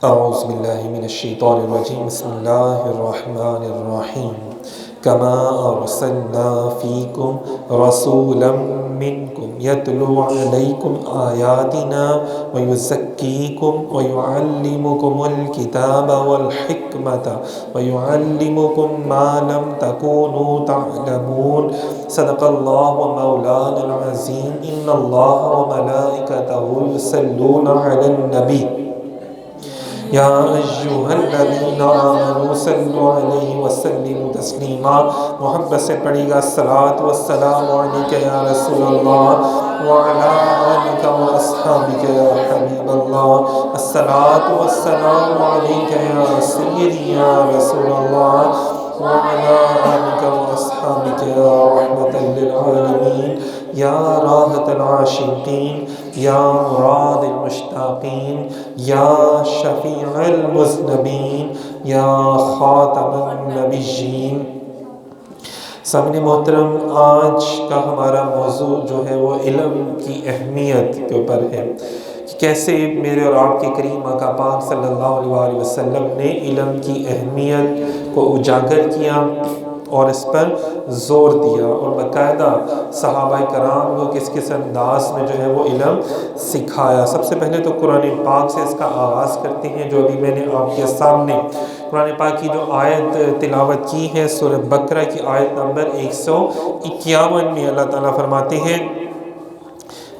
اعوذ باللہ من الشیطان الرجیم بسم اللہ الرحمن الرحیم کما ارسلنا فیکم رسولا منکم یتلو علیکم آیاتنا ویزکیکم ویعلمکم الکتاب والحکمت ویعلمکم ما لم تکونوا تعلمون صدق اللہ مولانا العظیم ان اللہ وملائکتہ یصلون علی النبی یا ایھا الذین آمنوا صلوا علیہ وسلموا تسلیما۔ محبت سے پڑھیے گا الصلاۃ والسلام علیک یا رسول اللہ وعلی آلک واصحابک یا حبیب اللہ، الصلاۃ والسلام علیک یا سیدی یا رسول اللہ وعلی آلک واصحابک یا رحمۃ للعالمین، یا راحت العاشقین، یا مراد المشتاقین، یا شفیع المذنبین، یا خاتم النبیین۔ سامنے محترم، آج کا ہمارا موضوع جو ہے وہ علم کی اہمیت کے اوپر ہے کہ کیسے میرے اور آپ کے کریم آقا پاک صلی اللہ علیہ وآلہ وسلم نے علم کی اہمیت کو اجاگر کیا اور اس پر زور دیا، اور باقاعدہ صحابہ کرام کو کس کس انداز میں جو ہے وہ علم سکھایا۔ سب سے پہلے تو قرآن پاک سے اس کا آغاز کرتے ہیں، جو ابھی میں نے آپ کے سامنے قرآن پاک کی جو آیت تلاوت کی ہے، سورہ بقرہ کی آیت نمبر 151 میں اللہ تعالیٰ فرماتے ہیں،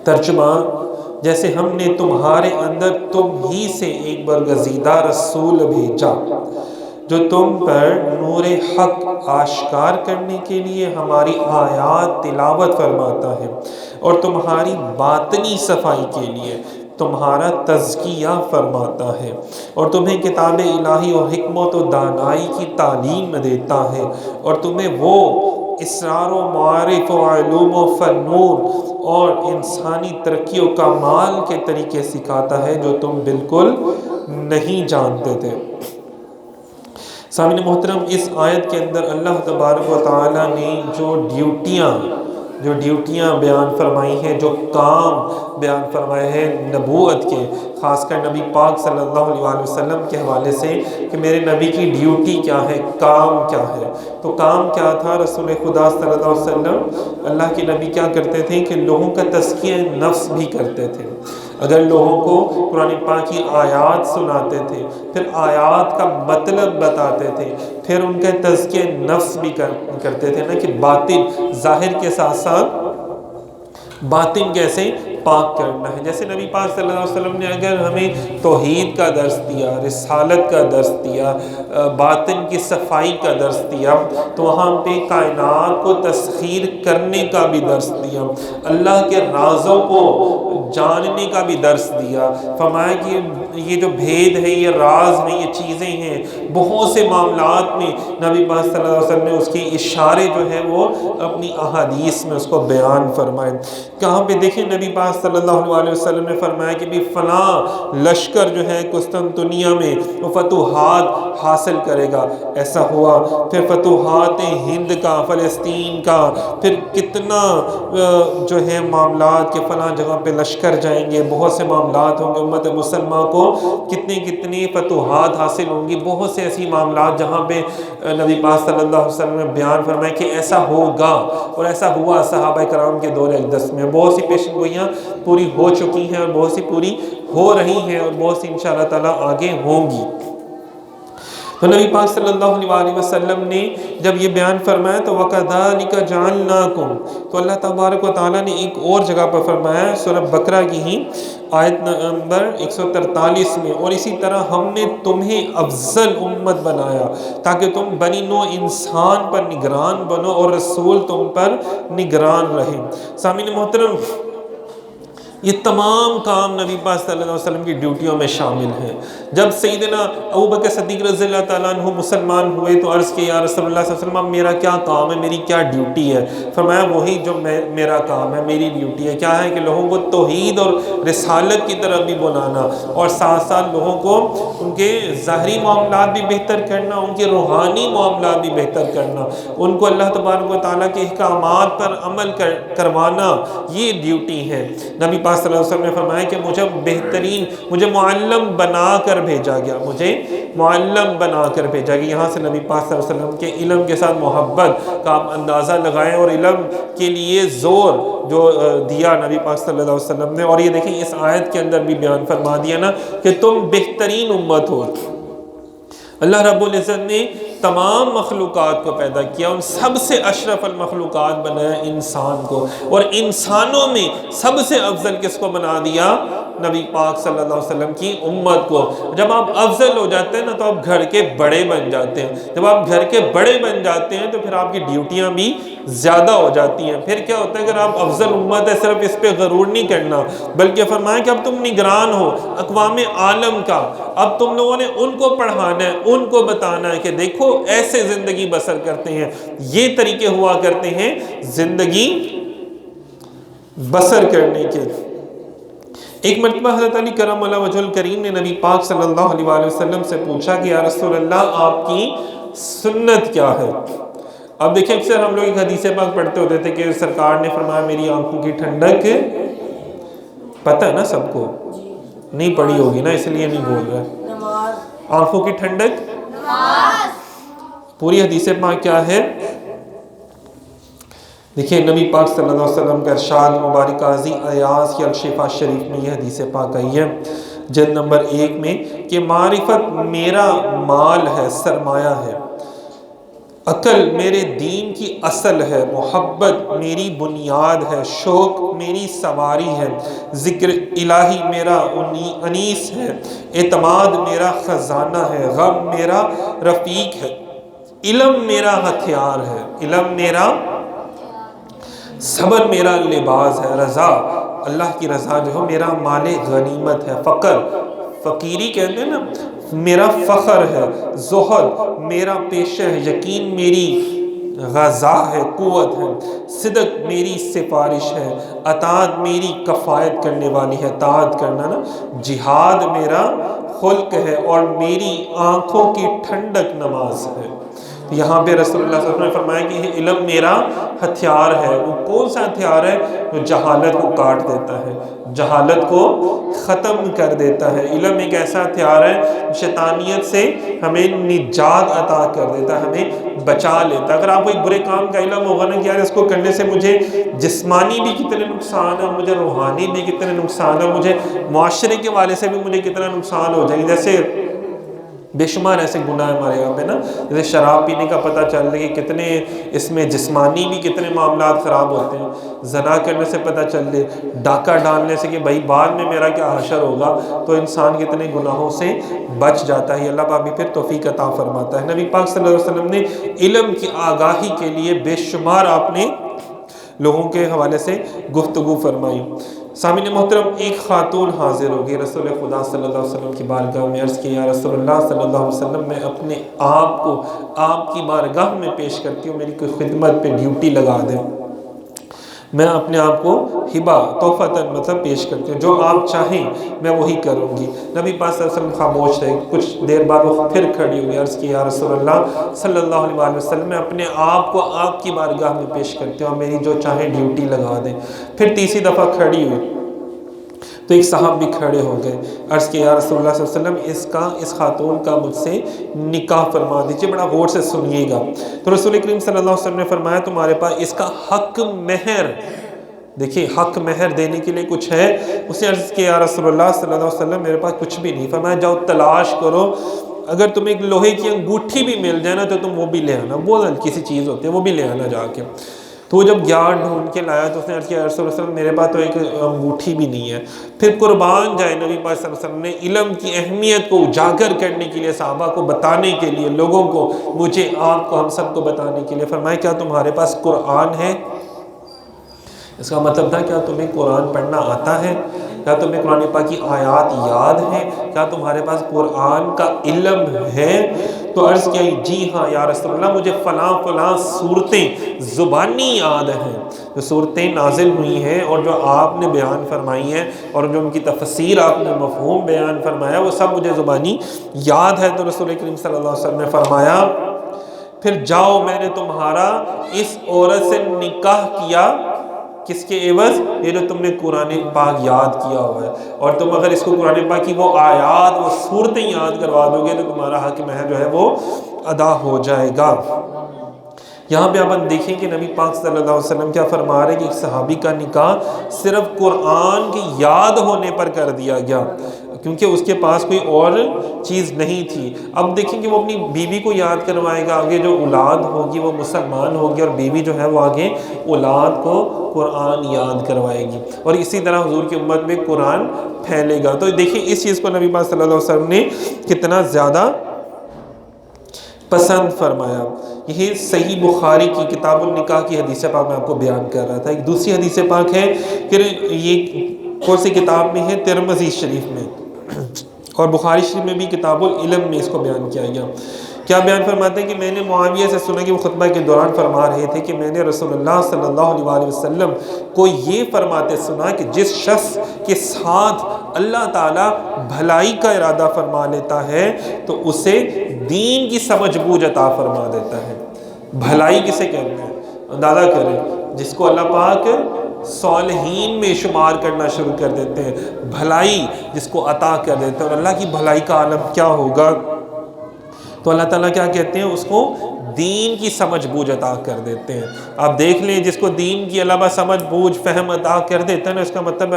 ترجمہ: جیسے ہم نے تمہارے اندر تم ہی سے ایک برگزیدہ رسول بھیجا جو تم پر نور حق آشکار کرنے کے لیے ہماری آیات تلاوت فرماتا ہے، اور تمہاری باطنی صفائی کے لیے تمہارا تزکیہ فرماتا ہے، اور تمہیں کتاب الہی اور حکمت و دانائی کی تعلیم دیتا ہے، اور تمہیں وہ اسرار و معارف و علوم و فنون اور انسانی ترقی و کمال کے طریقے سکھاتا ہے جو تم بالکل نہیں جانتے تھے۔ سامعین محترم، اس آیت کے اندر اللہ تبارک و تعالیٰ نے جو ڈیوٹیاں بیان فرمائی ہیں، جو کام بیان فرمائے ہیں نبوت کے، خاص کر نبی پاک صلی اللہ علیہ وآلہ وسلم کے حوالے سے کہ میرے نبی کی ڈیوٹی کیا ہے، کام کیا ہے، تو کام کیا تھا؟ رسول خدا صلی اللہ علیہ وسلم، اللہ کے نبی کیا کرتے تھے کہ لوگوں کا تزکیہ نفس بھی کرتے تھے۔ اگر لوگوں کو قرآن پاک کی آیات سناتے تھے، پھر آیات کا مطلب بتاتے تھے، پھر ان کا تزکیہ نفس بھی کرتے تھے نا، کہ باطن ظاہر کے ساتھ ساتھ باطن کیسے پاک کرنا ہے۔ جیسے نبی پاک صلی اللہ علیہ وسلم نے اگر ہمیں توحید کا درس دیا، رسالت کا درس دیا، باطن کی صفائی کا درس دیا، تو وہاں پہ کائنات کو تسخیر کرنے کا بھی درس دیا، اللہ کے رازوں کو جاننے کا بھی درس دیا۔ فرمایا کہ یہ جو بھید ہے، یہ راز ہیں، یہ چیزیں ہیں، بہت سے معاملات میں نبی پاک صلی اللہ علیہ وسلم نے اس کے اشارے جو ہے وہ اپنی احادیث میں اس کو بیان فرمائے۔ کہاں پہ دیکھیں نبی پاک صلی اللہ علیہ وسلم نے فرمایا کہ بھی فلاں لشکر جو ہے قسطنطنیہ میں وہ فتوحات حاصل کرے گا، ایسا ہوا۔ پھر فتوحات ہند کا، فلسطین کا، پھر کتنا جو ہے معاملات کہ فلاں جگہ پہ لشکر جائیں گے، بہت سے معاملات ہوں گے، امت مسلمہ کو کتنی فتوحات حاصل ہوں گی، بہت سے ایسی معاملات جہاں پہ نبی پاک صلی اللہ علیہ وسلم نے بیان فرمایا کہ ایسا ہوگا، اور ایسا ہوا۔ صحابہ کرام کے دور اقدس میں بہت سی پیشن گوئیاں پوری ہو چکی ہیں، اور بہت سی پوری ہو رہی ہیں، اور بہت سی انشاءاللہ تعالیٰ آگے ہوں گی۔ تو نبی پاک صلی اللہ علیہ وآلہ وسلم نے جب یہ بیان فرمایا تو وَكَذَلِكَ جَعَلْنَاكُمْ، تو اللہ تبارک و تعالیٰ نے ایک اور جگہ پر فرمایا سورہ بقرہ کی ہی آیت نمبر 143 میں، اور اسی طرح ہم نے تمہیں افضل امت بنایا تاکہ تم بنی نوع انسان پر نگران بنو اور رسول تم پر نگران رہے۔ سامعین محترم، یہ تمام کام نبی پاک صلی اللہ علیہ وسلم کی ڈیوٹیوں میں شامل ہیں۔ جب سیدنا ابوبکر صدیق رضی اللہ تعالیٰ عنہ مسلمان ہوئے تو عرض کیا یا رسول اللہ صلی اللہ علیہ وسلم، میرا کیا کام ہے، میری کیا ڈیوٹی ہے؟ فرمایا وہی جو میرا کام ہے، میری ڈیوٹی ہے۔ کیا ہے کہ لوگوں کو توحید اور رسالت کی طرف بھی بلانا، اور ساتھ ساتھ لوگوں کو ان کے ظاہری معاملات بھی بہتر کرنا، ان کے روحانی معاملات بھی بہتر کرنا، ان کو اللہ تبارک و تعالیٰ کے احکامات پر عمل کروانا، یہ ڈیوٹی ہے۔ نبی پاک صلی اللہ علیہ وسلم نے فرمایا کہ مجھے معلم بنا کر بھیجا گیا، مجھے معلم بنا کر بھیجا گیا۔ یہاں سے نبی پاک صلی اللہ علیہ وسلم کے علم کے ساتھ محبت کا آپ اندازہ لگائیں، اور علم کے لیے زور جو دیا نبی پاک صلی اللہ علیہ وسلم نے۔ اور یہ دیکھیں اس آیت کے اندر بھی بیان فرما دیا نا کہ تم بہترین امت ہو۔ اللہ رب العزت نے تمام مخلوقات کو پیدا کیا، ان سب سے اشرف المخلوقات بنایا انسان کو، اور انسانوں میں سب سے افضل کس کو بنا دیا؟ نبی پاک صلی اللہ علیہ وسلم کی امت کو۔ جب آپ افضل ہو جاتے ہیں نا تو آپ گھر کے بڑے بن جاتے ہیں، جب آپ گھر کے بڑے بن جاتے ہیں تو پھر آپ کی ڈیوٹیاں بھی زیادہ ہو جاتی ہیں۔ پھر کیا ہوتا ہے، اگر آپ افضل امت ہے صرف اس پہ غرور نہیں کرنا، بلکہ فرمایا کہ اب تم نگران ہو اقوام عالم کا، اب تم لوگوں نے ان کو پڑھانا ہے، ان کو بتانا ہے کہ دیکھو ایسے زندگی بسر کرتے ہیں، یہ طریقے ہوا کرتے ہیں زندگی بسر کرنے کے۔ ایک مرتبہ حضرت علی کرم اللہ وجہ الکریم نے نبی پاک صلی اللہ علیہ وآلہ وسلم سے پوچھا کہ یا رسول اللہ آپ کی سنت کیا ہے؟ اب دیکھیں اکثر ہم لوگ ایک حدیث پاک پڑھتے ہوتے تھے کہ سرکار نے فرمایا میری آنکھوں کی ٹھنڈک، پتہ ہے نا سب کو، نہیں پڑھی ہوگی نا اس لیے نہیں بول رہا، آنکھوں کی ٹھنڈک پوری حدیث پاک کیا ہے؟ دیکھیں نبی پاک صلی اللہ علیہ وسلم کا ارشاد مبارک قاضی ایاز کی الشفا شریف میں یہ حدیث پاک آئی ہے جلد نمبر 1 میں کہ معرفت میرا مال ہے، سرمایہ ہے، عقل میرے دین کی اصل ہے، محبت میری بنیاد ہے، شوق میری سواری ہے، ذکر الہی میرا انیس ہے، اعتماد میرا خزانہ ہے، غم میرا رفیق ہے، علم میرا ہتھیار ہے، علم میرا، صبر میرا لباس ہے، رضا اللہ کی رضا جو ہے میرا مال غنیمت ہے، فقیری کہتے ہیں نا میرا فخر ہے، زہد میرا پیشہ ہے، یقین میری غذا ہے، قوت ہے، صدق میری سفارش ہے، اطاعت میری کفایت کرنے والی ہے، اطاعت کرنا نا، جہاد میرا خلق ہے، اور میری آنکھوں کی ٹھنڈک نماز ہے۔ یہاں پہ رسول اللہ صلی اللہ علیہ وسلم نے فرمایا کہ یہ علم میرا ہتھیار ہے۔ وہ کون سا ہتھیار ہے؟ جو جہالت کو کاٹ دیتا ہے، جہالت کو ختم کر دیتا ہے۔ علم ایک ایسا ہتھیار ہے شیطانیت سے ہمیں نجات عطا کر دیتا ہے، ہمیں بچا لیتا ہے۔ اگر آپ کو ایک برے کام کا علم ہوگا نا کہ یار اس کو کرنے سے مجھے جسمانی بھی کتنے نقصان ہے، مجھے روحانی بھی کتنے نقصان ہے، مجھے معاشرے کے والے سے بھی مجھے کتنا نقصان ہو جائے گا، جیسے بے شمار ایسے گناہ ہمارے یہاں پہ نا، جیسے شراب پینے کا پتہ چل رہا ہے کہ کتنے اس میں جسمانی بھی کتنے معاملات خراب ہوتے ہیں، زنا کرنے سے پتہ چل رہے، ڈاکہ ڈالنے سے کہ بھائی بعد میں میرا کیا حشر ہوگا، تو انسان کتنے گناہوں سے بچ جاتا ہے۔ اللہ پاک بھی پھر توفیق عطا فرماتا ہے۔ نبی پاک صلی اللہ علیہ وسلم نے علم کی آگاہی کے لیے بے شمار آپ نے لوگوں کے حوالے سے گفتگو فرمائی۔ سامعین محترم، ایک خاتون حاضر ہوگی رسول خدا صلی اللہ علیہ وسلم کی بارگاہ میں، عرض کی یا رسول اللہ صلی اللہ علیہ وسلم میں اپنے آپ کو آپ کی بارگاہ میں پیش کرتی ہوں، میری کوئی خدمت پہ ڈیوٹی لگا دیں، میں اپنے آپ کو ہبہ تحفتاً مطلب پیش کرتی ہوں، جو آپ چاہیں میں وہی کروں گی۔ نبی پاک صلی اللہ علیہ وسلم خاموش رہے، کچھ دیر بعد وہ پھر کھڑی ہوئی، عرض کی یا رسول اللہ صلی اللہ علیہ وسلم میں اپنے آپ کو آپ کی بارگاہ میں پیش کرتی ہوں، میری جو چاہیں ڈیوٹی لگا دیں۔ پھر تیسری دفعہ کھڑی ہوئی تو ایک صاحب بھی کھڑے ہو گئے، عرض کہ یا رسول اللہ صلی اللہ علیہ وسلم اس خاتون کا مجھ سے نکاح فرما دیجئے، بڑا غور سے سنیے گا۔ تو رسول کریم صلی اللہ علیہ وسلم نے فرمایا تمہارے پاس اس کا حق مہر، دیکھیے حق مہر دینے کے لیے کچھ ہے؟ اس نے عرض کیا یا رسول اللہ صلی اللہ علیہ وسلم میرے پاس کچھ بھی نہیں۔ فرمایا جاؤ تلاش کرو، اگر تمہیں ایک لوہے کی انگوٹھی بھی مل جائے نا تو تم وہ بھی لے آنا، وہ کسی چیز ہوتی ہے وہ بھی لے آنا جا کے۔ تو وہ جب گیار ڈھونڈ کے لایا تو اس نے عرض کیا رسول اللہ صلی اللہ علیہ وسلم میرے پاس تو ایک انگوٹھی بھی نہیں ہے۔ پھر قربان جائے نبی پاک صلی اللہ علیہ وسلم نے علم کی اہمیت کو اجاگر کرنے کے لیے، صحابہ کو بتانے کے لیے، لوگوں کو، مجھے آپ کو، ہم سب کو بتانے کے لیے فرمایا کیا تمہارے پاس قرآن ہے؟ اس کا مطلب تھا کیا تمہیں قرآن پڑھنا آتا ہے؟ کیا تمہیں قرآن پاک کی آیات یاد ہیں؟ کیا تمہارے پاس قرآن کا علم ہے؟ تو عرض کیا جی ہاں یا رسول اللہ مجھے فلاں فلاں صورتیں زبانی یاد ہیں، جو صورتیں نازل ہوئی ہیں اور جو آپ نے بیان فرمائی ہیں اور جو ان کی تفسیر آپ نے مفہوم بیان فرمایا وہ سب مجھے زبانی یاد ہے۔ تو رسول کریم صلی اللہ علیہ وسلم نے فرمایا پھر جاؤ، میں نے تمہارا اس عورت سے نکاح کیا کس کے عوض؟ یہ جو تم نے قرآن پاک یاد کیا ہوا ہے، اور تم اگر اس کو قرآن پاک کی وہ آیات وہ صورتیں یاد کروا دو گے تو تمہارا حق محض جو ہے وہ ادا ہو جائے گا۔ یہاں پہ آپ دیکھیں کہ نبی پاک صلی اللہ علیہ وسلم کیا فرما رہے ہیں کہ ایک صحابی کا نکاح صرف قرآن کی یاد ہونے پر کر دیا گیا، کیونکہ اس کے پاس کوئی اور چیز نہیں تھی۔ اب دیکھیں کہ وہ اپنی بیوی کو یاد کروائے گا، آگے جو اولاد ہوگی وہ مسلمان ہوگی، اور بیوی جو ہے وہ آگے اولاد کو قرآن یاد کروائے گی، اور اسی طرح حضور کی امت میں قرآن پھیلے گا۔ تو دیکھیں اس چیز کو نبی پاک صلی اللہ علیہ وسلم نے کتنا زیادہ پسند فرمایا۔ یہ صحیح بخاری کی کتاب النکاح کی حدیث پاک میں آپ کو بیان کر رہا تھا۔ ایک دوسری حدیث پاک ہے کہ یہ کون سی کتاب میں ہے؟ ترمذی شریف میں، اور بخاری شریف میں بھی کتاب العلم میں اس کو بیان کیا گیا۔ کیا بیان فرماتے ہیں کہ میں نے معاویہ سے سنا کہ وہ خطبہ کے دوران فرما رہے تھے کہ میں نے رسول اللہ صلی اللہ علیہ وسلم کو یہ فرماتے سنا کہ جس شخص کے ساتھ اللہ تعالیٰ بھلائی کا ارادہ فرما لیتا ہے تو اسے دین کی سمجھ بوجھ عطا فرما دیتا ہے۔ بھلائی کسے کہتے ہیں؟ اندازہ کریں، جس کو اللہ پاک صالحین میں شمار کرنا شروع کر دیتے ہیں، بھلائی جس کو عطا کر دیتے ہیں، اور اللہ کی بھلائی کا عالم کیا ہوگا؟ تو اللہ تعالیٰ کیا کہتے ہیں؟ اس کو دین کی سمجھ بوجھ عطا کر دیتے ہیں۔ آپ دیکھ لیں، جس کو دین کی علاوہ سمجھ بوجھ فہم عطا کر دیتا ہے نا، اس کا مطلب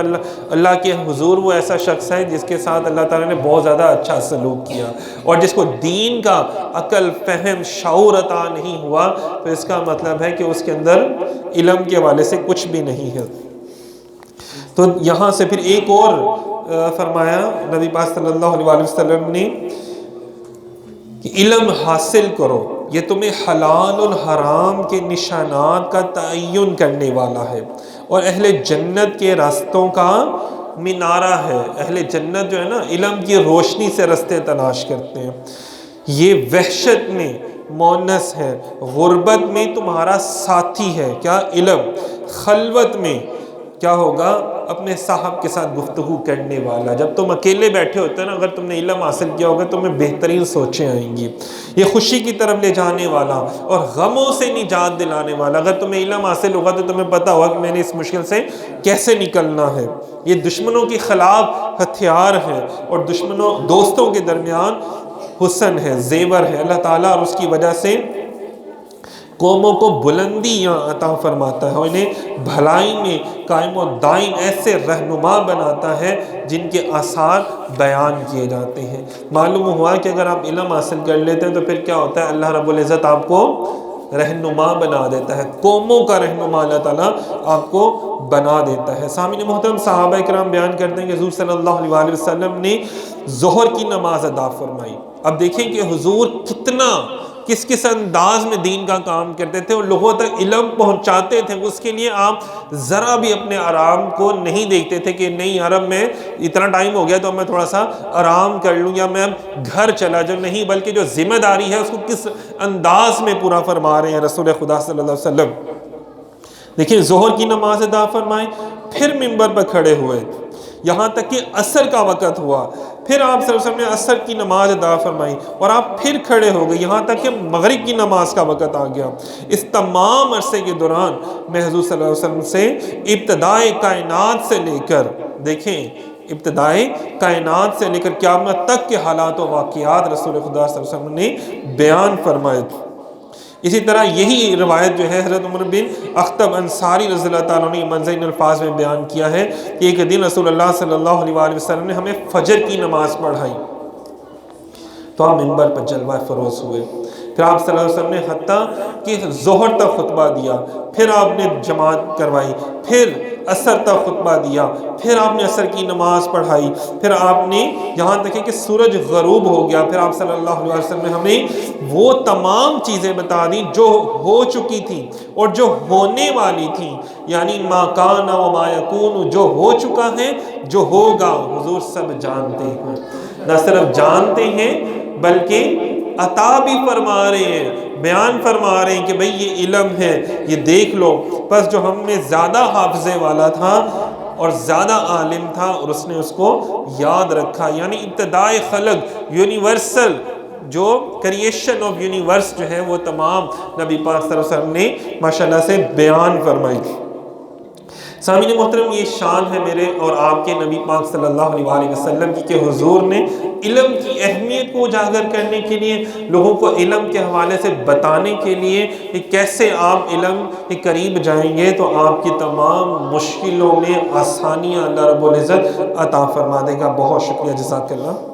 اللہ کے حضور وہ ایسا شخص ہے جس کے ساتھ اللہ تعالیٰ نے بہت زیادہ اچھا سلوک کیا، اور جس کو دین کا عقل فہم شعور عطا نہیں ہوا تو اس کا مطلب ہے کہ اس کے اندر علم کے حوالے سے کچھ بھی نہیں ہے۔ تو یہاں سے پھر ایک اور فرمایا نبی پاک صلی اللہ علیہ وسلم نے کہ علم حاصل کرو، یہ تمہیں حلال اور حرام کے نشانات کا تعین کرنے والا ہے، اور اہل جنت کے راستوں کا مینارہ ہے۔ اہل جنت جو ہے نا، علم کی روشنی سے راستے تلاش کرتے ہیں۔ یہ وحشت میں مونس ہے، غربت میں تمہارا ساتھی ہے، کیا؟ علم۔ خلوت میں کیا ہوگا؟ اپنے صاحب کے ساتھ گفتگو کرنے والا۔ جب تم اکیلے بیٹھے ہوتے ہیں نا، اگر تم نے علم حاصل کیا ہوگا تمہیں بہترین سوچیں آئیں گی۔ یہ خوشی کی طرف لے جانے والا اور غموں سے نجات دلانے والا۔ اگر تمہیں علم حاصل ہوگا تو تمہیں پتا ہوگا کہ میں نے اس مشکل سے کیسے نکلنا ہے۔ یہ دشمنوں کے خلاف ہتھیار ہے، اور دوستوں کے درمیان حسن ہے، زیور ہے۔ اللہ تعالیٰ اور اس کی وجہ سے قوموں کو بلندیاں عطا فرماتا ہے، اور انہیں بھلائی میں قائم و دائم ایسے رہنما بناتا ہے جن کے آثار بیان کیے جاتے ہیں۔ معلوم ہوا کہ اگر آپ علم حاصل کر لیتے ہیں تو پھر کیا ہوتا ہے؟ اللہ رب العزت آپ کو رہنما بنا دیتا ہے، قوموں کا رہنما اللہ تعالیٰ آپ کو بنا دیتا ہے۔ سامعین محترم، صحابہ کرام بیان کرتے ہیں کہ حضور صلی اللہ علیہ وسلم نے ظہر کی نماز ادا فرمائی۔ اب دیکھیں کہ حضور کس انداز میں دین کا کام کرتے تھے اور لوگوں تک علم پہنچاتے تھے۔ اس کے لیے آپ ذرا بھی اپنے آرام کو نہیں دیکھتے تھے کہ نہیں یار اب میں اتنا ٹائم ہو گیا تو میں تھوڑا سا آرام کر لوں یا میں اب گھر چلا جاؤں، نہیں، بلکہ جو ذمہ داری ہے اس کو کس انداز میں پورا فرما رہے ہیں رسول خدا صلی اللہ علیہ وسلم۔ دیکھیں، ظہر کی نماز ادا فرمائیں، پھر منبر پر کھڑے ہوئے یہاں تک کہ عصر کا وقت ہوا، پھر آپ صلی اللہ علیہ وسلم نے عصر کی نماز ادا فرمائی، اور آپ پھر کھڑے ہو گئے یہاں تک کہ مغرب کی نماز کا وقت آ گیا۔ اس تمام عرصے کے دوران میں حضور صلی اللہ علیہ وسلم سے ابتدائے کائنات سے لے کر، دیکھیں، ابتدائے کائنات سے لے کر قیامت تک کے حالات و واقعات رسول خدا صلی اللہ علیہ وسلم نے بیان فرمائے۔ اسی طرح یہی روایت جو ہے حضرت عمر بن اخطب انصاری رضی اللہ تعالیٰ نے منظر ان الفاظ میں بیان کیا ہے کہ ایک دن رسول اللہ صلی اللہ علیہ وسلم نے ہمیں فجر کی نماز پڑھائی تو ہم منبر پر جلوہ فروز ہوئے۔ پھر آپ صلی اللہ علیہ وسلم نے حتیٰ کہ ظہر تک خطبہ دیا، پھر آپ نے جماعت کروائی، پھر عصر تک خطبہ دیا، پھر آپ نے عصر کی نماز پڑھائی، پھر آپ نے یہاں تک کہ سورج غروب ہو گیا، پھر آپ صلی اللہ علیہ وسلم نے ہمیں وہ تمام چیزیں بتا دیں جو ہو چکی تھیں اور جو ہونے والی تھیں، یعنی ما کان و ما یکون، جو ہو چکا ہے، جو ہوگا، حضور سب جانتے ہیں۔ نہ صرف جانتے ہیں بلکہ عطا بھی فرما رہے ہیں، بیان فرما رہے ہیں کہ بھئی یہ علم ہے، یہ دیکھ لو۔ پس جو ہم میں زیادہ حافظے والا تھا اور زیادہ عالم تھا اور اس نے اس کو یاد رکھا، یعنی ابتدائے خلق، یونیورسل جو کریشن آف یونیورس جو ہے وہ تمام نبی پاک صلی اللہ علیہ وسلم نے ماشاءاللہ سے بیان فرمائی۔ سامعین محترم، یہ شان ہے میرے اور آپ کے نبی پاک صلی اللہ علیہ وسلم کی کہ حضور نے علم کی اہمیت کو اجاگر کرنے کے لیے، لوگوں کو علم کے حوالے سے بتانے کے لیے کہ کیسے آپ علم کے قریب جائیں گے تو آپ کی تمام مشکلوں میں آسانیاں اللہ رب العزت عطا فرما دے گا۔ بہت شکریہ، جزاک اللہ۔